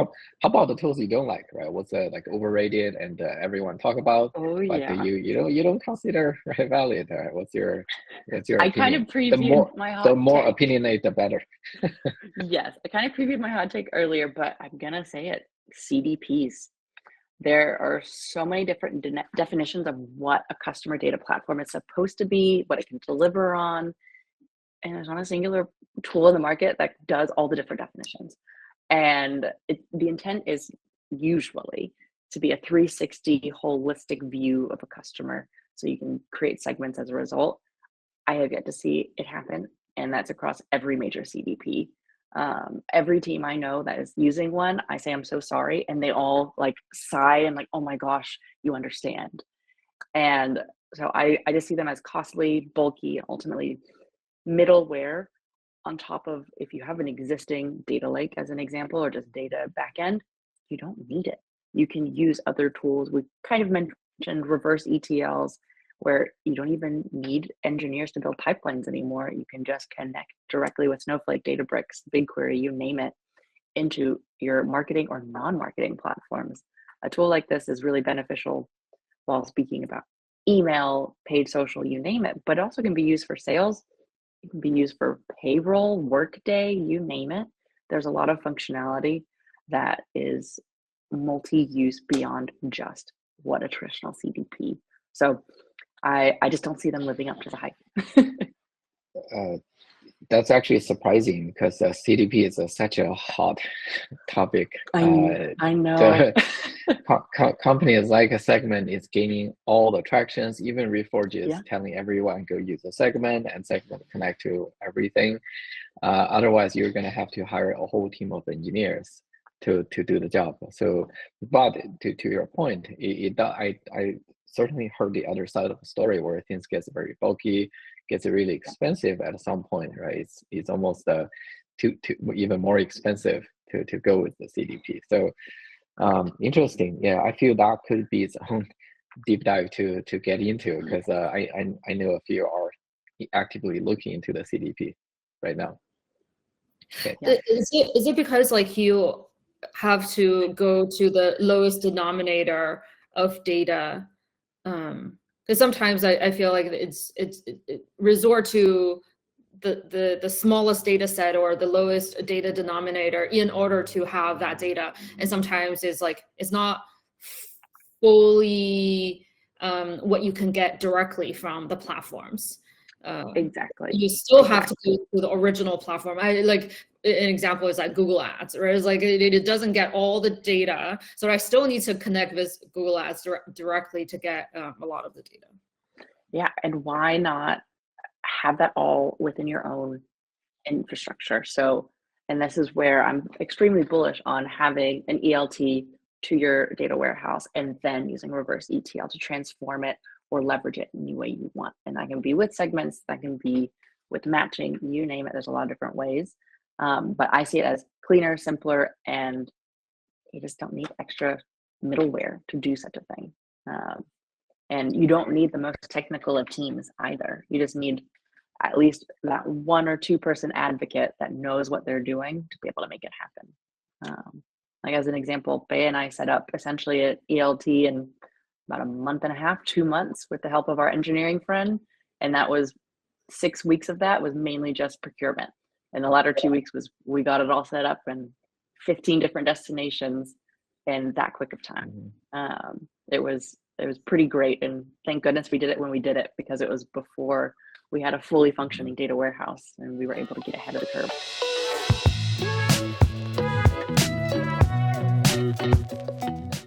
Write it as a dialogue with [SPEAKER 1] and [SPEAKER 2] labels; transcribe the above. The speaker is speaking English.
[SPEAKER 1] how about the tools you don't like, right? What's like overrated and everyone talk about,
[SPEAKER 2] Oh
[SPEAKER 1] but
[SPEAKER 2] yeah.
[SPEAKER 1] you don't consider right valid. What's your
[SPEAKER 2] I kind of
[SPEAKER 1] opinion?
[SPEAKER 2] previewed my
[SPEAKER 1] The
[SPEAKER 2] hot
[SPEAKER 1] more
[SPEAKER 2] take.
[SPEAKER 1] opinionated, the better.
[SPEAKER 2] Yes, I kind of previewed my hot take earlier, but I'm gonna say it. CDPs. There are so many different definitions of what a customer data platform is supposed to be, what it can deliver on, and there's not a singular tool in the market that does all the different definitions. And the intent is usually to be a 360 holistic view of a customer, so you can create segments as a result. I have yet to see it happen, and that's across every major CDP. Every team I know that is using one, I say I'm so sorry, and they all like sigh and like, oh my gosh, you understand. And so I just see them as costly, bulky, ultimately middleware on top of, if you have an existing data lake as an example, or just data backend, you don't need it. You can use other tools. We kind of mentioned reverse ETLs, where you don't even need engineers to build pipelines anymore. You can just connect directly with Snowflake, Databricks, BigQuery, you name it, into your marketing or non-marketing platforms. A tool like this is really beneficial while speaking about email, paid social, you name it, but it also can be used for sales. It can be used for payroll, workday, you name it. There's a lot of functionality that is multi-use beyond just what a traditional CDP. So I just don't see them living up to the hype.
[SPEAKER 1] That's actually surprising because CDP is such a hot topic.
[SPEAKER 2] I know.
[SPEAKER 1] The companies like a Segment is gaining all the tractions. Even Reforge is telling everyone go use a Segment, and Segment connect to everything. Otherwise, you're going to have to hire a whole team of engineers to do the job. So, but to your point, I certainly heard the other side of the story where things gets very bulky, gets really expensive at some point, right? It's almost even more expensive to go with the CDP. So interesting. Yeah, I feel that could be its own deep dive to get into, because I know a few are actively looking into the CDP right now.
[SPEAKER 3] Okay. Is it because like you have to go to the lowest denominator of data? Because sometimes I feel like it resort to the smallest data set or the lowest data denominator in order to have that data, and sometimes it's not fully what you can get directly from the platforms.
[SPEAKER 2] Exactly.
[SPEAKER 3] You still have to go to the original platform. I like an example is like Google Ads, right? It's like it doesn't get all the data, so I still need to connect with Google Ads directly to get a lot of the data.
[SPEAKER 2] Yeah, and why not have that all within your own infrastructure? So, and this is where I'm extremely bullish on having an ELT to your data warehouse and then using reverse ETL to transform it or leverage it any way you want. And that can be with segments, that can be with matching, you name it. There's a lot of different ways. But I see it as cleaner, simpler, and you just don't need extra middleware to do such a thing. And you don't need the most technical of teams either. You just need at least that 1 or 2 person advocate that knows what they're doing to be able to make it happen. Like as an example, Bei and I set up essentially an ELT in about a month and a half, 2 months, with the help of our engineering friend. And that was 6 weeks of that was mainly just procurement. And the latter 2 weeks was we got it all set up in 15 different destinations in that quick of time. It was pretty great, and thank goodness we did it when we did it, because it was before we had a fully functioning data warehouse and we were able to get ahead of the curve.